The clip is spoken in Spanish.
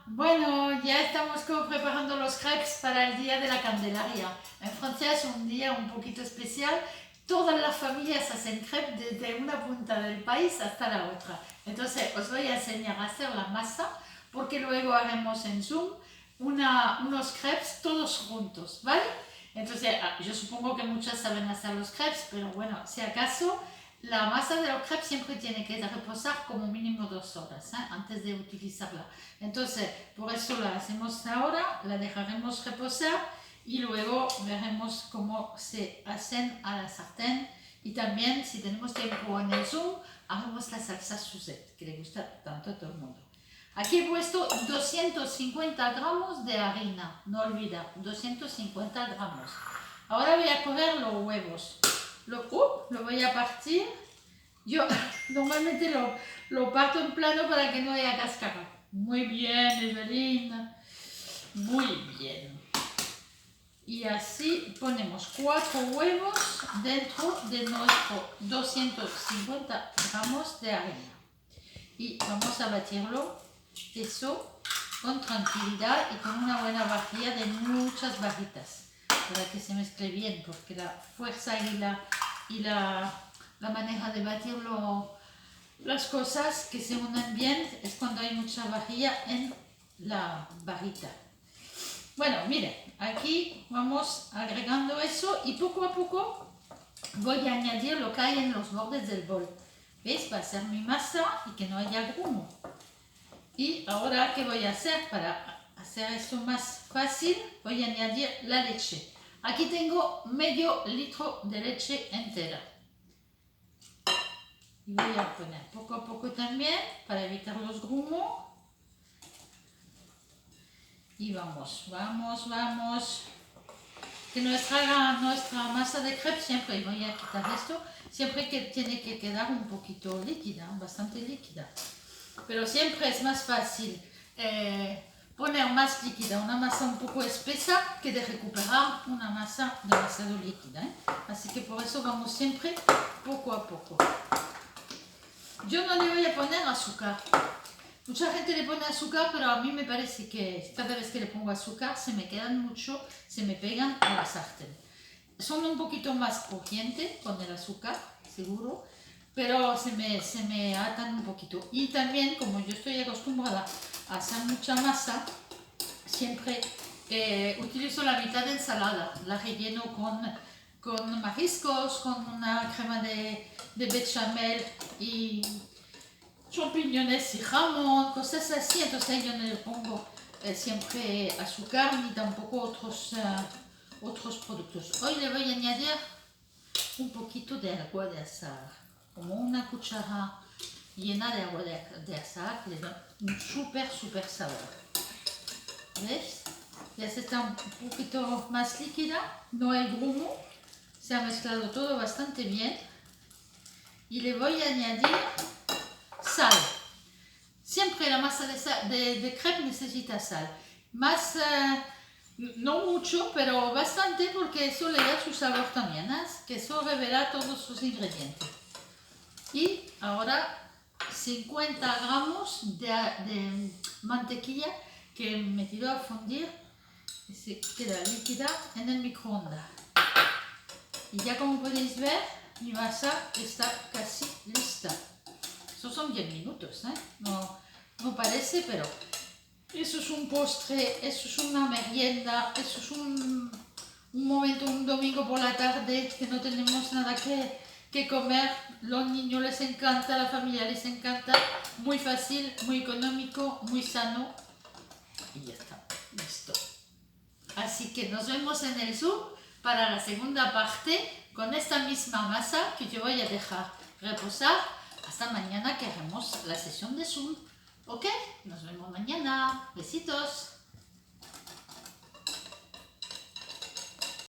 Bueno, ya estamos como preparando los crepes para el día de la Candelaria. En Francia es un día un poquito especial. Todas las familias hacen crepes desde una punta del país hasta la otra. Entonces os voy a enseñar a hacer la masa porque luego haremos en Zoom unos crepes todos juntos, ¿vale? Entonces yo supongo que muchas saben hacer los crepes, pero bueno, si acaso la masa de los crepes siempre tiene que reposar como mínimo 2 horas antes de utilizarla. Entonces, por eso la hacemos ahora, la dejaremos reposar y luego veremos cómo se hacen a la sartén. Y también, si tenemos tiempo en el Zoom, haremos la salsa Suzette, que le gusta tanto a todo el mundo. Aquí he puesto 250 gramos de harina, no olvida, 250 gramos. Ahora voy a coger los huevos. Lo voy a partir. Yo normalmente lo parto en plano para que no haya cáscara. Muy bien, Evelyn. Muy bien. Y así ponemos 4 huevos dentro de nuestro 250 gramos de harina. Y vamos a batirlo eso con tranquilidad y con una buena vajilla de muchas barritas para que se mezcle bien, porque la fuerza y la manera de batirlo, las cosas que se unen bien es cuando hay mucha vajilla en la barrita. Bueno, miren, aquí vamos agregando eso y poco a poco voy a añadir lo que hay en los bordes del bol. ¿Veis? Va a ser mi masa y que no haya grumo. Y ahora, ¿qué voy a hacer? Para hacer esto más fácil, voy a añadir la leche. Aquí tengo medio litro de leche entera. Y voy a poner poco a poco también para evitar los grumos. Y vamos. Que nuestra masa de crepes siempre, voy a quitar esto, siempre que tiene que quedar un poquito líquida, bastante líquida. Pero siempre es más fácil poner más líquida una masa un poco espesa que de recuperar una masa demasiado líquida. Así que por eso vamos siempre poco a poco. Yo no le voy a poner azúcar. Mucha gente le pone azúcar, pero a mí me parece que cada vez que le pongo azúcar se me quedan mucho, se me pegan a la sartén. Son un poquito más crujientes con el azúcar, seguro, pero se me atan un poquito. Y también, como yo estoy acostumbrada a hacer mucha masa, siempre utilizo la mitad de ensalada. La relleno con mariscos, con una crema de bechamel y champiñones y jamón, cosas así. Entonces yo no le pongo siempre azúcar ni tampoco otros productos. Hoy le voy a añadir un poquito de agua de azahar, como una cuchara llena de agua de azahar, que le da un súper sabor. ¿Ves? Ya se está un poquito más líquida, no hay grumo, se ha mezclado todo bastante bien. Y le voy a añadir sal. Siempre la masa de crepe necesita sal. Más, no mucho, pero bastante, porque eso le da su sabor también, que eso revela todos sus ingredientes. Y ahora 50 gramos de mantequilla que he metido a fundir y se queda líquida en el microondas. Y ya como podéis ver, mi masa está casi lista. Eso son 10 minutos, no parece, pero eso es un postre, eso es una merienda, eso es un momento, un domingo por la tarde que no tenemos nada que comer. Los niños les encanta, a la familia les encanta. Muy fácil, muy económico, muy sano. Y ya está, listo. Así que nos vemos en el Zoom para la segunda parte con esta misma masa que yo voy a dejar reposar hasta mañana que haremos la sesión de Zoom. ¿Ok? Nos vemos mañana. Besitos.